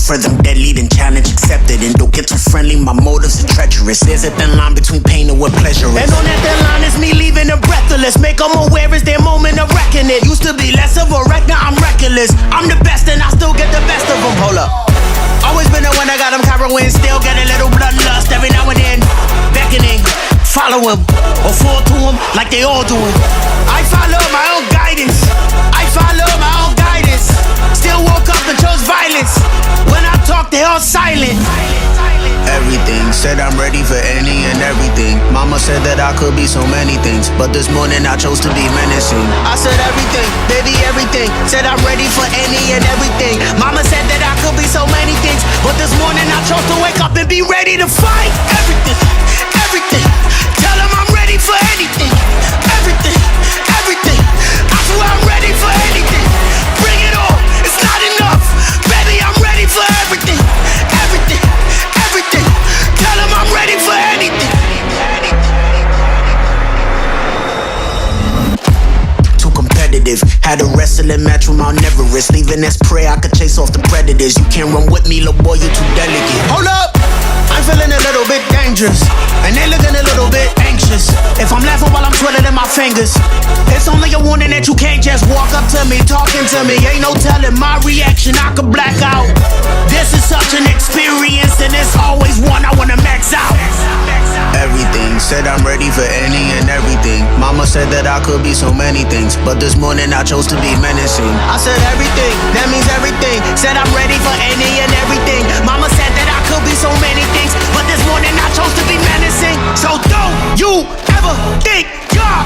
prefer them deadly than challenge accepted. And don't get too friendly, my motives are treacherous. There's a thin line between pain and what pleasure is. And on that thin line is me leaving them breathless. Make them aware it's their moment of reckoning. Used to be less of a wreck, now I'm reckless. I'm the best and I still get the best of them. Hold up. Always been the one that got them Caroline. Still get a little bloodlust every now and then. Beckoning, follow him or fall to him like they all doing. I follow my own guidance. I follow my own guidance. Still woke up and chose violence. When I talk, they all silent. Everything, said I'm ready for any and everything. Mama said that I could be so many things, but this morning I chose to be menacing. I said everything, baby, everything. Said I'm ready for any and everything. Mama said that I could be so many things, but this morning I chose to wake up and be ready to fight. Everything, everything. Tell them I'm ready for anything. Everything, everything. I swear I'm ready for anything. Bring it on, it's not enough. Baby, I'm ready for everything. Everything, everything. Tell them I'm ready for anything. Too competitive, had a wrestling match with Mount Everest. Leaving as prey, I could chase off the predators. You can't run with me, little boy, you too delicate. Hold up! I'm feeling a little bit dangerous, and they looking a little bit anxious. If I'm laughing while I'm twiddling my fingers, it's only a warning that you can't just walk up to me, talking to me. Ain't no telling my reaction, I could black out. This is such an experience, and it's always one I wanna max out. Everything, said I'm ready for any and everything. Mama said that I could be so many things, but this morning I chose to be menacing. I said everything, that means everything. Said I'm ready for any and everything. Mama said that I could be so many things, but this morning I chose to be menacing. So don't you ever think you're